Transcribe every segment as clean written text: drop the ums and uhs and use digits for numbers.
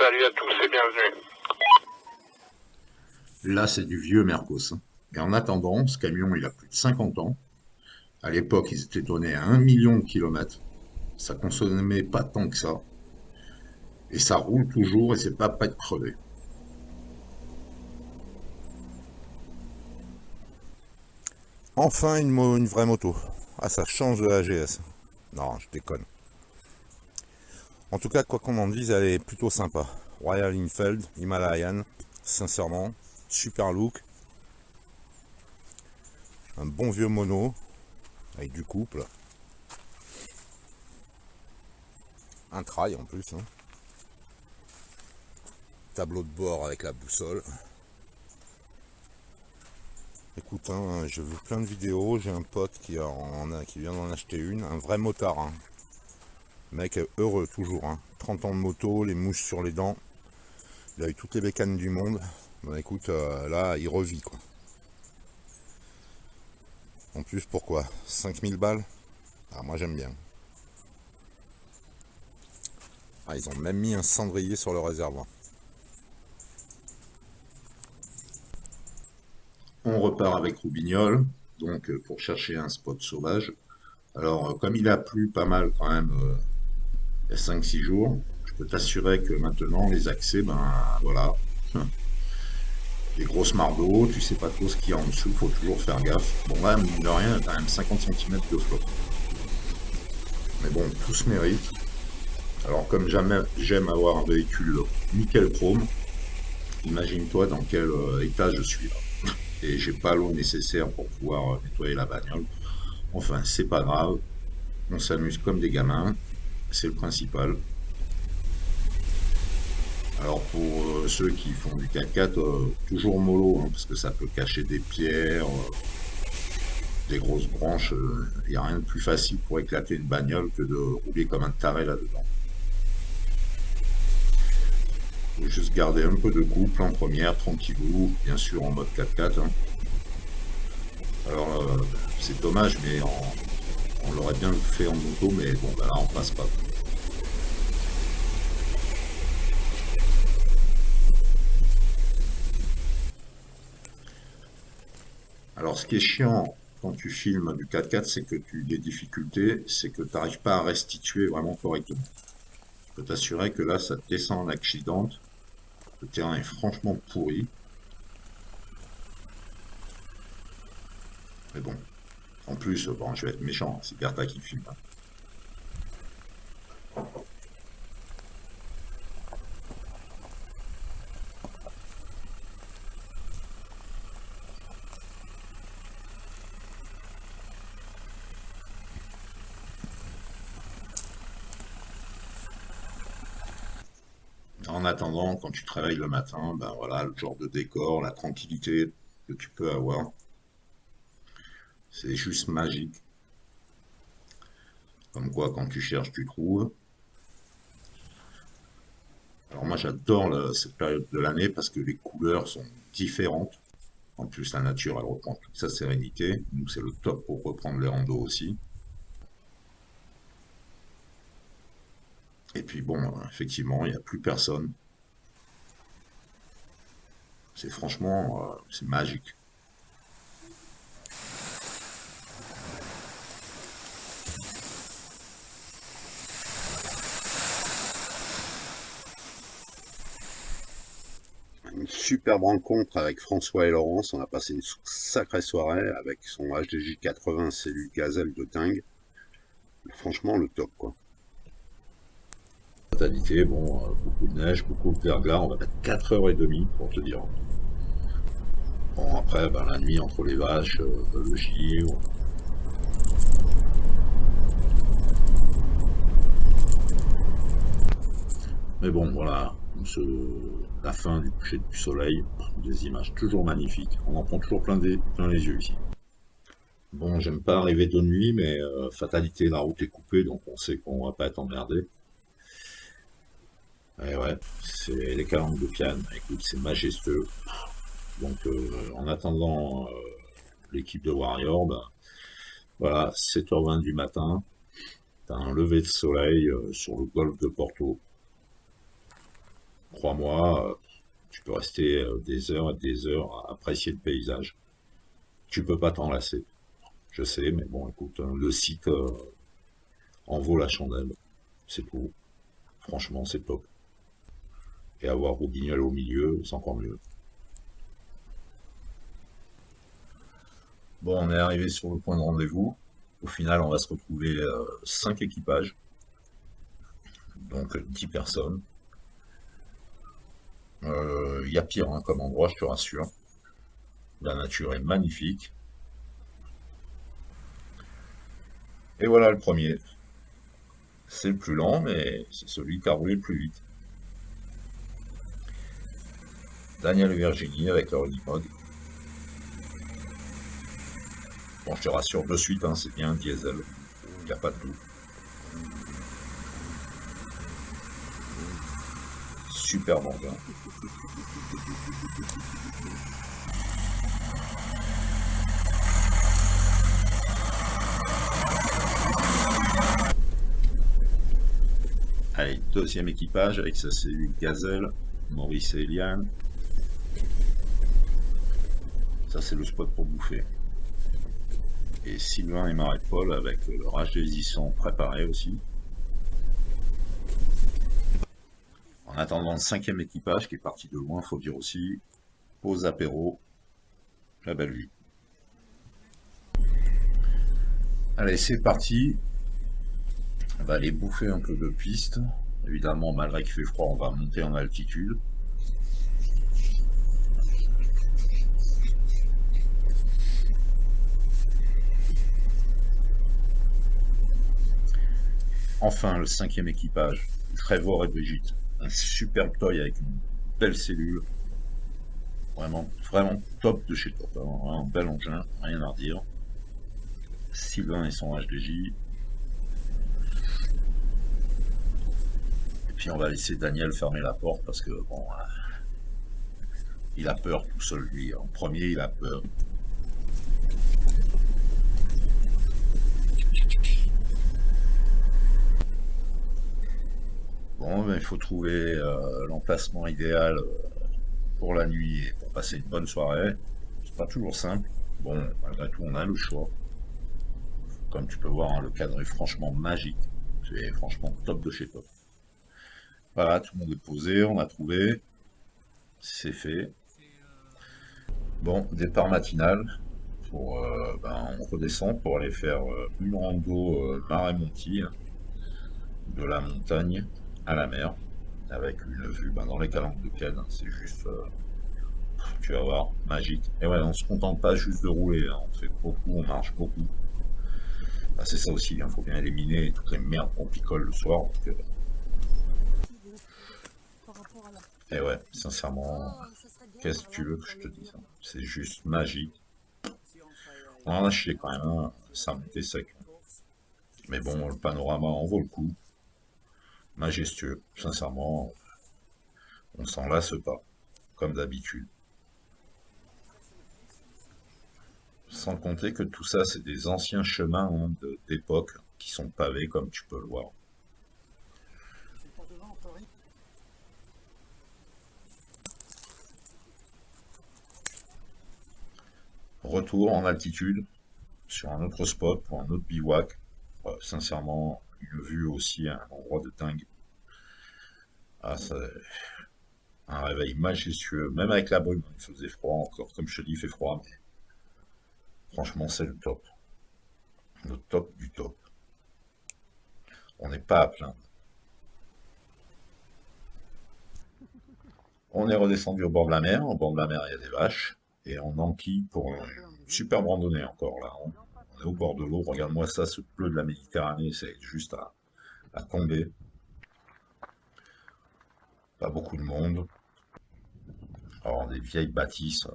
Salut à tous et bienvenue. Là, c'est du vieux Mercos, hein. Et en attendant, ce camion, il a plus de 50 ans. À l'époque, ils étaient donnés à 1 million de kilomètres. Ça consommait pas tant que ça. Et ça roule toujours et c'est pas prêt de crever. Enfin une vraie moto. Ah, ça change de la GS. Non, je déconne. En tout cas, quoi qu'on en dise, elle est plutôt sympa. Royal Enfield, Himalayan, sincèrement, super look. Un bon vieux mono, avec du couple. Un trail en plus, hein. Tableau de bord avec la boussole. Écoute, hein, j'ai vu plein de vidéos, j'ai un pote qui vient d'en acheter une, un vrai motard, hein. Le mec est heureux toujours, hein. 30 ans de moto, les mouches sur les dents. Il a eu toutes les bécanes du monde. Bon, écoute, là, il revit, quoi. En plus, pourquoi 5000 balles. Ah, moi, j'aime bien. Ah, ils ont même mis un cendrier sur le réservoir. On repart avec Roubignol, donc pour chercher un spot sauvage. Alors, comme il a plu pas mal quand même il y a 5-6 jours, je peux t'assurer que maintenant, les accès, ben voilà, les grosses mardeaux, tu sais pas trop ce qu'il y a en dessous, faut toujours faire gaffe. Bon là, mine de rien, il y a quand même 50 centimètres de flotte. Mais bon, tout se mérite. Alors comme jamais j'aime avoir un véhicule nickel chrome, imagine-toi dans quel état je suis là. Et j'ai pas l'eau nécessaire pour pouvoir nettoyer la bagnole. Enfin, c'est pas grave, on s'amuse comme des gamins, c'est le principal. Alors pour ceux qui font du 4x4, toujours mollo, hein, parce que ça peut cacher des pierres, des grosses branches, il n'y a rien de plus facile pour éclater une bagnole que de rouler comme un taré là-dedans. Faut juste garder un peu de couple en première, tranquillou, bien sûr en mode 4x4, hein. Alors c'est dommage, mais on l'aurait bien fait en moto, mais bon, ben là on passe pas. Alors ce qui est chiant quand tu filmes du 4x4, c'est que les difficultés, c'est que tu n'arrives pas à restituer vraiment correctement. Je peux t'assurer que là, ça te descend en accident. Le terrain est franchement pourri. Mais bon, en plus, bon, je vais être méchant, c'est Bertha qui filme, hein. En attendant, quand tu travailles le matin, ben voilà, le genre de décor, la tranquillité que tu peux avoir, c'est juste magique. Comme quoi, quand tu cherches, tu trouves. Alors moi, j'adore cette période de l'année parce que les couleurs sont différentes. En plus, la nature, elle reprend toute sa sérénité. Nous, c'est le top pour reprendre les randos aussi. Et puis bon, effectivement, il n'y a plus personne. C'est franchement, c'est magique. Une superbe rencontre avec François et Laurence. On a passé une sacrée soirée avec son HDJ 80 cellule gazelle de dingue. Franchement, le top, quoi. Fatalité, bon, beaucoup de neige, beaucoup de verglas. On va mettre 4h30 pour te dire. Bon, après, ben, la nuit entre les vaches, le givre. Mais bon, voilà, la fin du coucher du soleil, des images toujours magnifiques. On en prend toujours plein les yeux ici. Bon, j'aime pas arriver de nuit, mais fatalité, la route est coupée, donc on sait qu'on va pas être emmerdé. Et ouais, c'est les calanques de Piane. Écoute, c'est majestueux. Donc, en attendant l'équipe de Warrior, ben, voilà, 7h20 du matin, t'as un lever de soleil sur le golfe de Porto. crois-moi, tu peux rester des heures et des heures à apprécier le paysage. Tu peux pas t'en lasser. Je sais, mais bon, écoute, le site en vaut la chandelle. C'est tout. Franchement, c'est top. Et avoir Rossignol au milieu, c'est encore mieux. Bon, on est arrivé sur le point de rendez-vous. Au final, on va se retrouver 5 équipages, donc 10 personnes. Il y a pire hein, comme endroit, je te rassure. La nature est magnifique. Et voilà le premier. C'est le plus lent, mais c'est celui qui a roulé le plus vite. Daniel et Virginie avec leur Unimog. Bon, je te rassure de suite, hein, c'est bien un diesel. Il n'y a pas de doute. Super vendeur. Allez, deuxième équipage avec sa cellule Gazelle, Maurice et Eliane. Ça, c'est le spot pour bouffer. Et Sylvain et Marie-Paul avec leur HD800 préparé aussi. En attendant le cinquième équipage qui est parti de loin, faut dire aussi, pause apéro, la belle vue. Allez, c'est parti. On va aller bouffer un peu de piste. Évidemment, malgré qu'il fait froid, on va monter en altitude. Enfin, le cinquième équipage, Trevor et Brigitte. Un superbe toy avec une belle cellule. Vraiment, vraiment top de chez top. Hein. Un bel engin, rien à redire. Sylvain et son HDJ. Et puis on va laisser Daniel fermer la porte parce que bon, il a peur tout seul lui. En premier, il a peur. Bon, ben, il faut trouver l'emplacement idéal pour la nuit et pour passer une bonne soirée. C'est pas toujours simple. Bon, malgré tout, on a le choix. Comme tu peux voir, hein, le cadre est franchement magique. C'est franchement top de chez top. Voilà, tout le monde est posé, on a trouvé. C'est fait. Bon, départ matinal. On redescend pour aller faire une rando Marais-Monty, de la montagne à la mer, avec une vue dans les calanques de Cannes. C'est juste, tu vas voir, magique. Et ouais, on se contente pas juste de rouler, hein, on fait beaucoup, on marche beaucoup. Bah, c'est ça aussi, il faut bien éliminer toutes les merdes qu'on picole le soir. Et ouais, sincèrement, qu'est-ce que tu veux que je te dise? C'est juste magique. On en a chié quand même, hein, ça a monté sec. Mais bon, le panorama en vaut le coup. Majestueux, sincèrement, on s'en lasse pas, comme d'habitude. Sans compter que tout ça, c'est des anciens chemins hein, d'époque qui sont pavés, comme tu peux le voir. Retour en altitude, sur un autre spot, pour un autre bivouac. Sincèrement, une vue aussi, un endroit de dingue. Ah, ça, un réveil majestueux, même avec la brume, il faisait froid encore, comme je te dis, il fait froid, mais franchement, c'est le top du top. On n'est pas à plaindre. On est redescendu au bord de la mer. Au bord de la mer, il y a des vaches. Et on enquille pour une superbe randonnée encore là. On est au bord de l'eau. Regarde-moi ça, ce bleu de la Méditerranée, c'est juste à tomber. Pas beaucoup de monde. Alors, des vieilles bâtisses.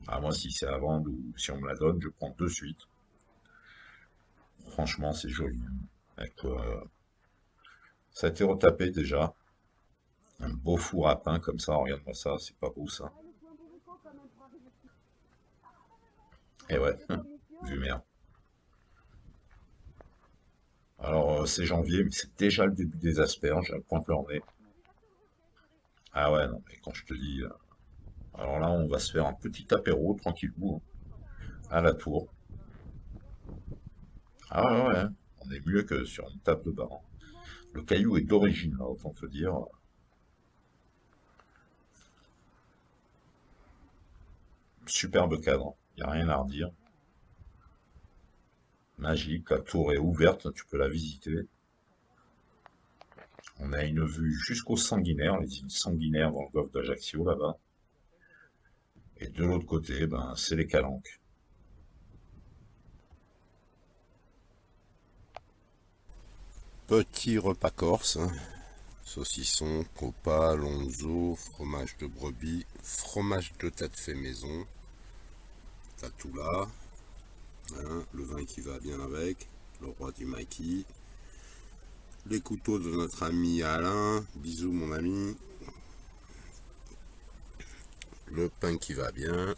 Moi, si c'est à vendre ou si on me la donne, je prends de suite. Franchement, c'est joli. Avec, ça a été retapé déjà. Un beau four à pain comme ça. Regarde-moi ça, c'est pas beau ça. Et ouais, vue mer. Alors, c'est janvier, mais c'est déjà le début des asperges, elles pointent leur nez. Ah ouais, non, mais quand je te dis... alors là, on va se faire un petit apéro, tranquillou, à la tour. Ah ouais, ouais, on est mieux que sur une table de bar, hein. Le caillou est d'origine, là, autant te dire. Superbe cadre, il n'y a rien à redire. Magique, la tour est ouverte, tu peux la visiter. On a une vue jusqu'aux Sanguinaires, les îles Sanguinaires dans le golfe d'Ajaccio, là-bas. Et de l'autre côté, ben, c'est les Calanques. Petit repas corse, hein. Saucisson, copa, lonzo, fromage de brebis, fromage de tête fait maison. T'as tout là, hein, le vin qui va bien avec, le roi du maquis, les couteaux de notre ami Alain, bisous mon ami, le pain qui va bien,